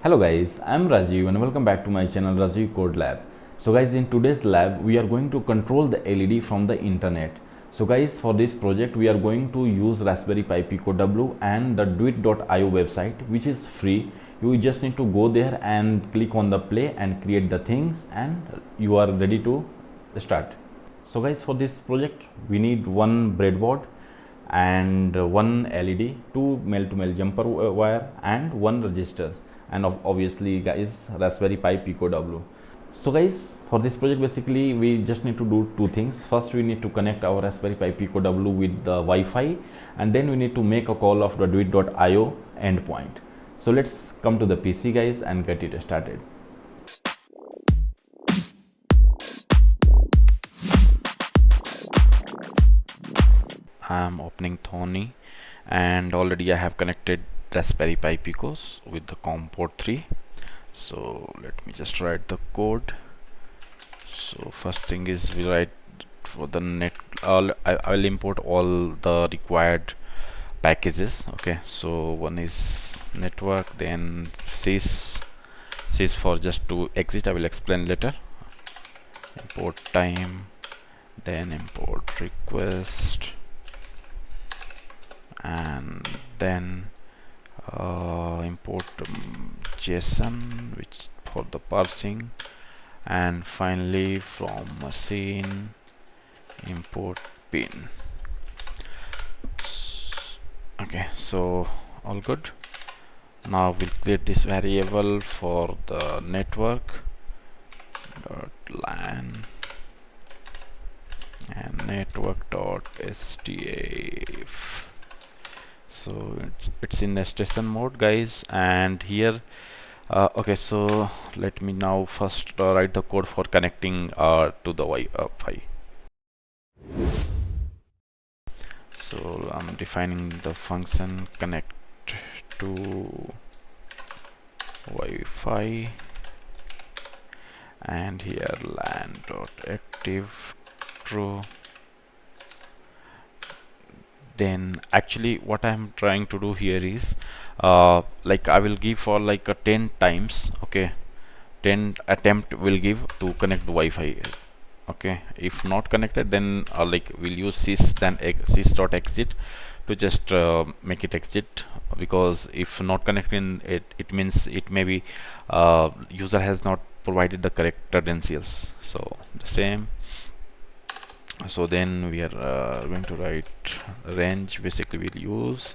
Hello guys, I am Rajiv and welcome back to my channel RajivCodeLab. So guys, in today's lab we are going to control the LED from the internet. So guys, for this project we are going to use Raspberry Pi Pico W and the doit.io website, which is free. You just need to go there and click on the play and create the things and you are ready to start. So guys, for this project we need one breadboard and one LED, two male-to-male jumper wire and one resistors, and obviously guys, Raspberry Pi Pico W. So guys, for this project basically we just need to do two things. First we need to connect our Raspberry Pi Pico W with the Wi-Fi, and then we need to make a call of the doit.io endpoint. So let's come to the PC guys and get it started. I'm opening Thony and already I have connected Raspberry Pi Picos with the COM port 3. So let me just write the code. So first thing is we write for the net. I will import all the required packages. Okay, so one is network, then sys for just to exit. I will explain later. Import time, then import request, and then import JSON which for the parsing, and finally from machine import pin. Okay, so all good. Now we'll create this variable for the network dot LAN and network dot STAF. So it's in station mode guys, and here okay, so let me now first write the code for connecting to the Wi-Fi. So I'm defining the function connect to Wi-Fi, and here LAN dot active true. Then actually what I'm trying to do here is like I will give for like a 10 times. Okay, 10 attempt will give to connect the Wi-Fi. Okay, if not connected, then like we'll use sys then sys.exit to just make it exit, because if not connecting it means it may be user has not provided the correct credentials. So the same. So then we are going to write range. Basically we'll use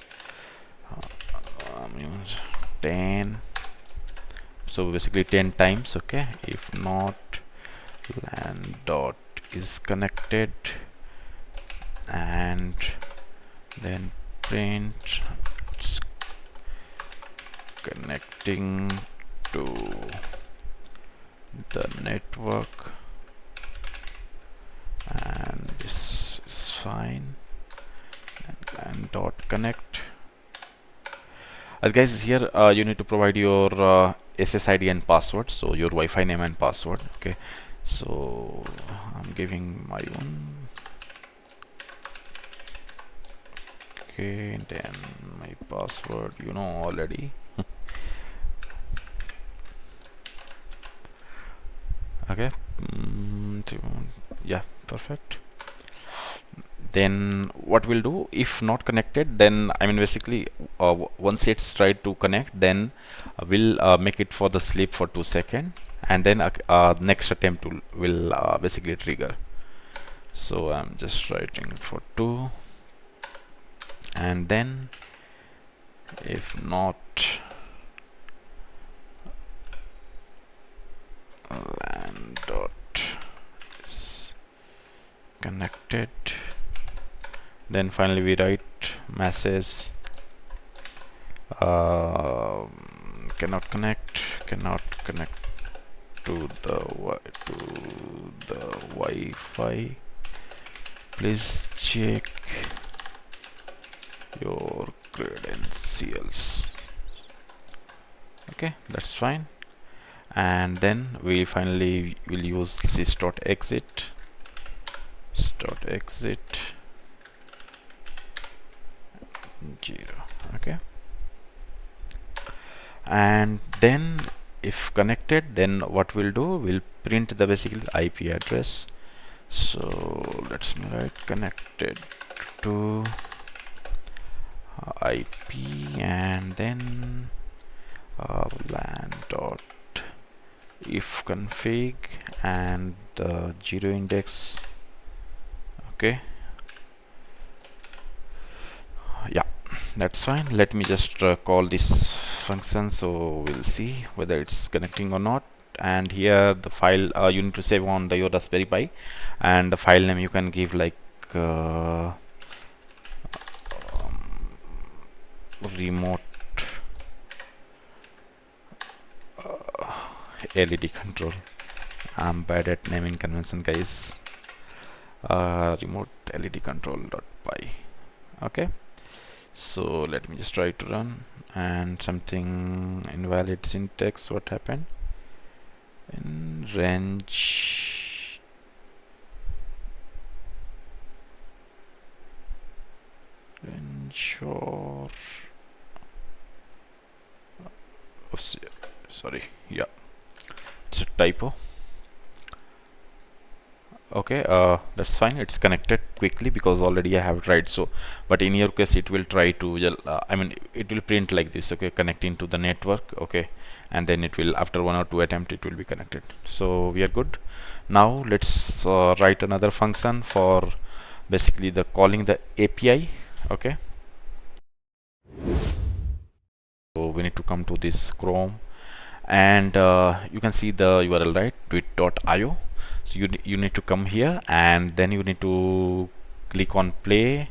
10, so basically 10 times. Okay, if not LAN dot is connected, and then print connecting to the network, and this is fine, and dot connect. As guys, here you need to provide your SSID and password, so your Wi-Fi name and password. Okay, so I'm giving my own. Okay, then my password you know already. Okay, yeah, perfect. Then what we'll do, if not connected, then I mean basically once it's tried to connect, then we'll make it for the sleep for 2 seconds, and then next attempt will basically trigger. So I'm just writing for 2, and then if not LAN dot is connected, then finally we write message cannot connect to the Wi-Fi. Please check your credentials. Okay, that's fine. And then we finally will use sys.exit .exit 0. Okay, and then if connected, then what we'll do, we'll print the basically IP address. So let's write connected to IP, and then LAN dot if config and the 0 index. Okay, yeah, that's fine. Let me just call this function, so we'll see whether it's connecting or not. And here the file you need to save on your Raspberry Pi, and the file name you can give like remote LED control. I'm bad at naming convention, guys. Remote LED control.py. Okay, so let me just try to run, and something invalid syntax. What happened? In range or sorry, yeah, it's a typo. Okay, that's fine. It's connected quickly because already I have tried. So but in your case it will try to I mean it will print like this. Okay, connecting to the network. Okay, and then it will, after 1 or 2 attempts, it will be connected. So we are good. Now let's write another function for basically the calling the API. Okay, so we need to come to this Chrome, and you can see the URL, right? tweet.io. So you need to come here, and then you need to click on play.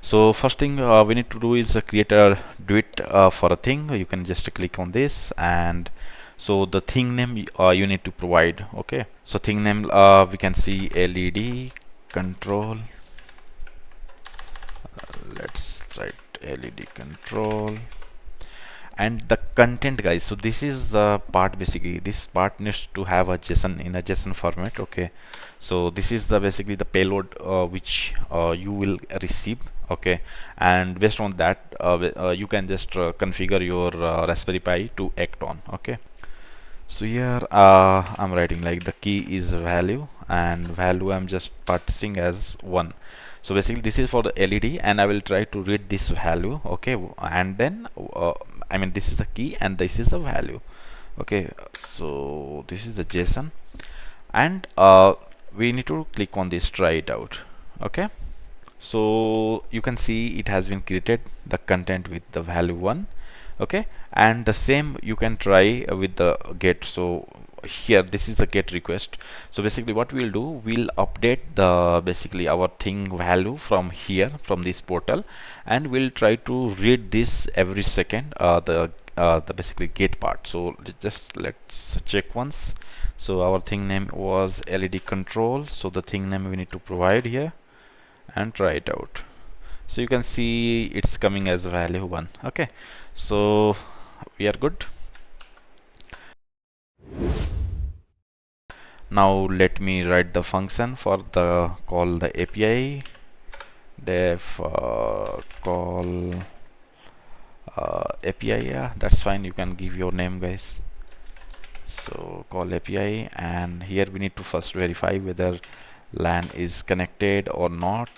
So first thing we need to do is create a tweet for a thing. You can just click on this, and so the thing name you need to provide. Okay, so thing name we can see LED control. Let's write LED control. And the content, guys, so this is the part. Basically this part needs to have a JSON, in a JSON format. Okay, so this is the basically the payload which you will receive. Okay, and based on that you can just configure your Raspberry Pi to act on. Okay, so here I'm writing like the key is value, and value I'm just passing as 1. So basically this is for the LED, and I will try to read this value. Okay, and then I mean this is the key and this is the value. Okay, so this is the JSON, and we need to click on this, try it out. Okay, so you can see it has been created, the content with the value 1. Okay, and the same you can try with the get. So here this is the get request. So basically what we'll do, we'll update the basically our thing value from here, from this portal, and we'll try to read this every second, the basically get part. So just let's check once. So our thing name was LED control, so the thing name we need to provide here, and try it out. So you can see it's coming as value 1. Okay, so we are good. Now let me write the function for the call the API. Def call API. Yeah, that's fine. You can give your name, guys. So call API, and here we need to first verify whether LAN is connected or not,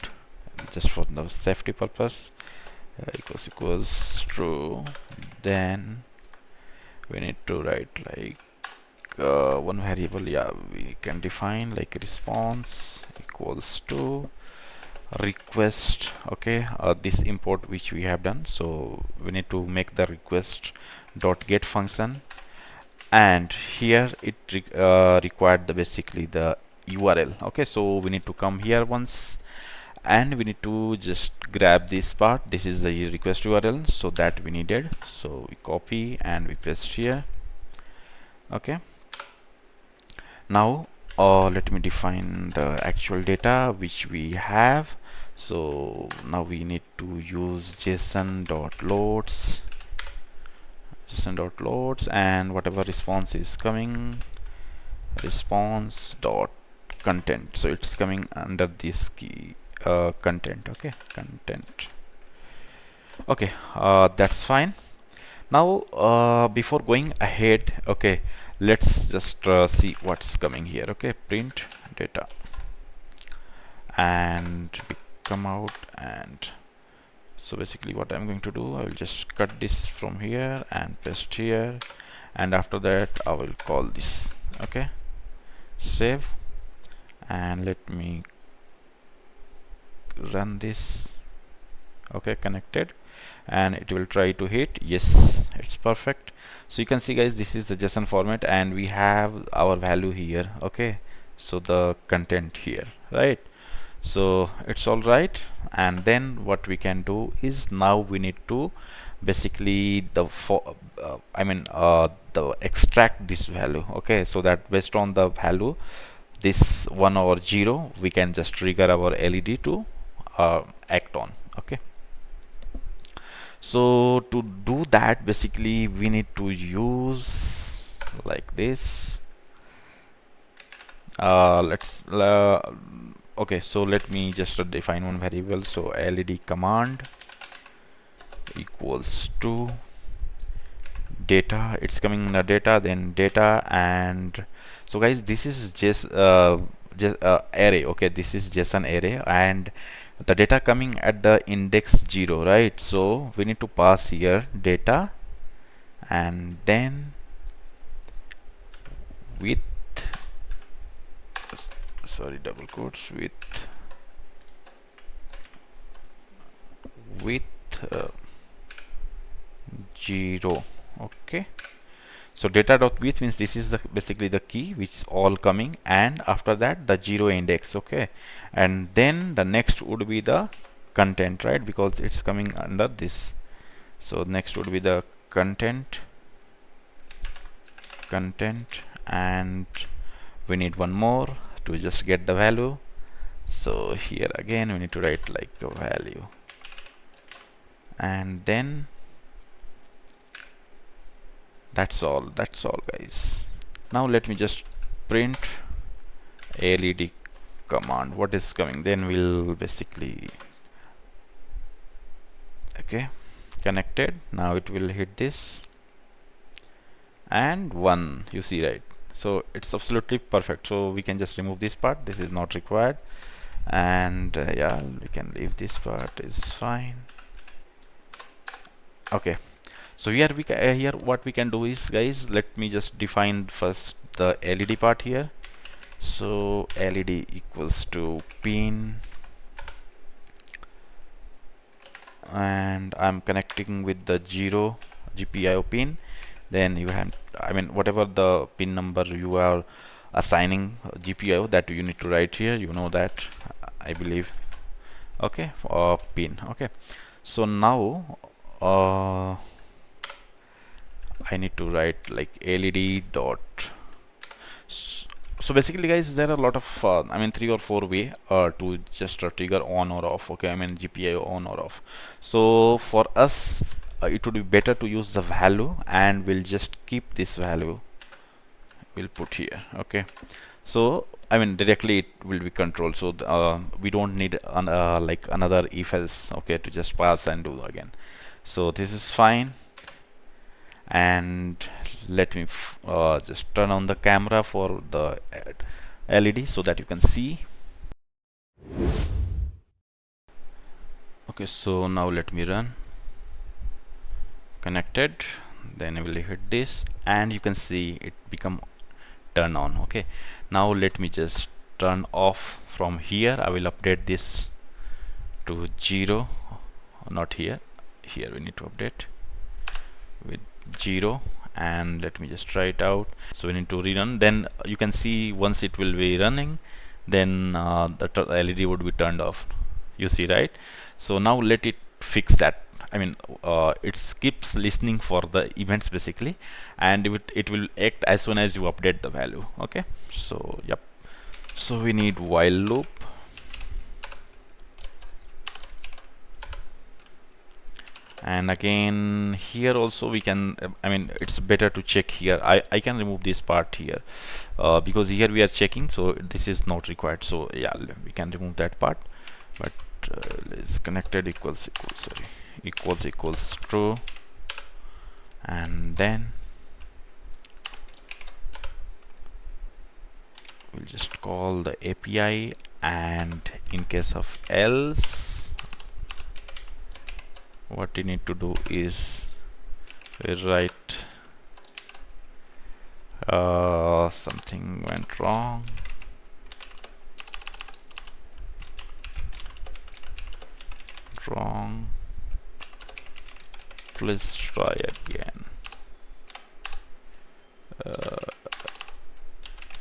just for the safety purpose. Equals true. Then we need to write like one variable. Yeah, we can define like response equals to request. Okay, this import which we have done. So we need to make the request dot get function, and here it required the basically the URL. Okay, so we need to come here once, and we need to just grab this part. This is the request URL, so that we needed. So we copy and we paste here. Okay, now let me define the actual data which we have. So now we need to use json.loads, and whatever response is coming, response dot content. So it's coming under this key content. Okay, content. Okay, that's fine. Now before going ahead, okay, let's just see what's coming here. Okay, print data, and we come out, and so basically what I'm going to do, I will just cut this from here and paste here, and after that I will call this. Okay, save, and let me run this. Okay, connected, and it will try to hit. Yes, it's perfect. So you can see guys, this is the JSON format, and we have our value here. Okay, so the content here, right? So it's all right. And then what we can do is, now we need to basically the extract this value. Okay, so that based on the value, this 1 or 0, we can just trigger our LED to act on. Okay, so to do that, basically we need to use like this. Let's okay, so let me just define one variable. So LED command equals to data. It's coming in the data, then data, and so guys, this is just array. Okay, this is just an array, and the data coming at the index 0, right? So we need to pass here data, and then with double quotes, with uh, 0. Okay, so data dot with means this is the basically the key which is all coming, and after that the 0 index. Okay, and then the next would be the content, right? Because it's coming under this. So next would be the content, and we need one more to just get the value. So here again we need to write like a value, and then that's all guys. Now let me just print LED command, what is coming, then we'll basically, okay, connected. Now it will hit this, and 1, you see, right? So it's absolutely perfect. So we can just remove this part, this is not required, and yeah, we can leave this part, is fine. Okay, so here here what we can do is, guys, let me just define first the LED part here. So LED equals to pin, and I'm connecting with the 0 GPIO pin. Then you have, I mean, whatever the pin number you are assigning GPIO, that you need to write here, you know that, I believe. Okay, for pin. Okay, so now I need to write like LED dot. So basically, guys, there are a lot of I mean 3 or 4 way to just trigger on or off. Okay, I mean GPIO on or off. So for us, it would be better to use the value, and we'll just keep this value, we'll put here. Okay, so I mean directly it will be controlled, so we don't need like another if else, okay, to just pass and do again. So this is fine, and let me just turn on the camera for the LED so that you can see. Okay, so now let me run, connected, then I will hit this, and you can see it become turn on. Okay, now let me just turn off from here. I will update this to 0, not here, here we need to update with 0, and let me just try it out. So we need to rerun, then you can see once it will be running, then the LED would be turned off, you see, right? So now let it fix that. I mean it keeps listening for the events basically, and it will act as soon as you update the value. Okay, so yep, so we need while loop, and again here also we can I mean it's better to check here. I can remove this part here because here we are checking, so this is not required. So yeah, we can remove that part, but is connected equals sorry, equals true, and then we'll just call the API, and in case of else, what you need to do is we write something went wrong. Please try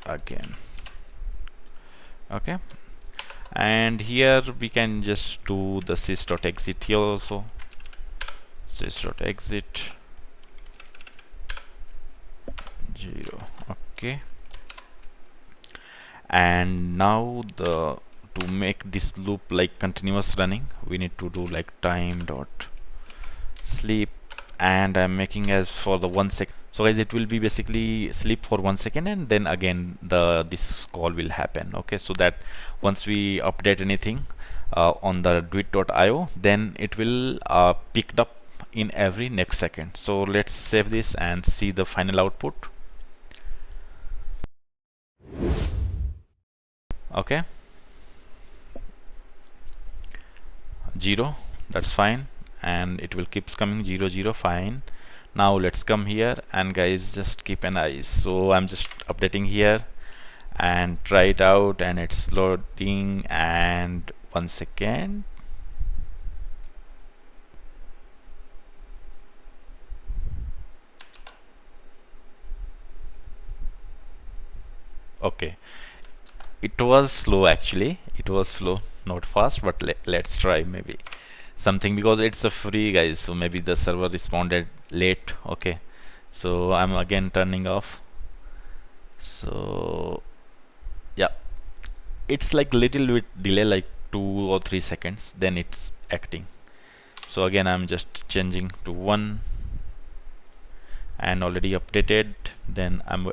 again. Okay, and here we can just do the sys.exit here also. Sys.exit 0. Okay, and now to make this loop like continuous running, we need to do like time dot sleep, and I'm making as for the 1 second. So guys, it will be basically sleep for 1 second, and then again this call will happen. Okay, so that once we update anything on the doit.io, then it will picked up in every next second. So let's save this and see the final output. Okay, 0, that's fine, and it will keeps coming 0 0, fine. Now let's come here, and guys, just keep an eye. So I'm just updating here and try it out, and it's loading, and 1 second. Okay, it was slow actually, it was slow, not fast, but let's try maybe something, because it's a free, guys, so maybe the server responded late. Okay, so I'm again turning off. So yeah, it's like little bit delay, like 2 or 3 seconds, then it's acting. So again, I'm just changing to 1 and already updated. Then I'm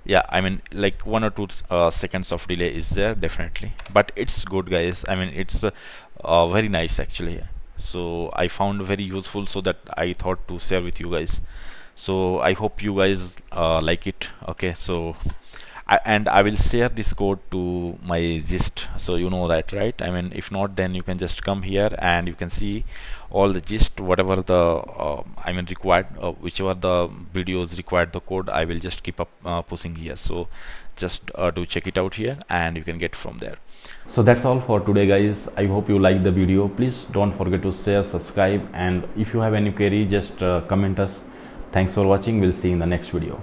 yeah, I mean, like 1 or 2 seconds of delay is there definitely, but it's good, guys. I mean, it's very nice actually. So I found very useful, so that I thought to share with you guys. So I hope you guys like it. Okay, so I will share this code to my gist, so you know that, right? I mean, if not, then you can just come here and you can see all the gist, whatever the I mean required, whichever the videos required the code, I will just keep up pushing here. So just do check it out here, and you can get from there. So that's all for today, guys. I hope you like the video. Please don't forget to share, subscribe, and if you have any query, just comment us. Thanks for watching. We'll see you in the next video.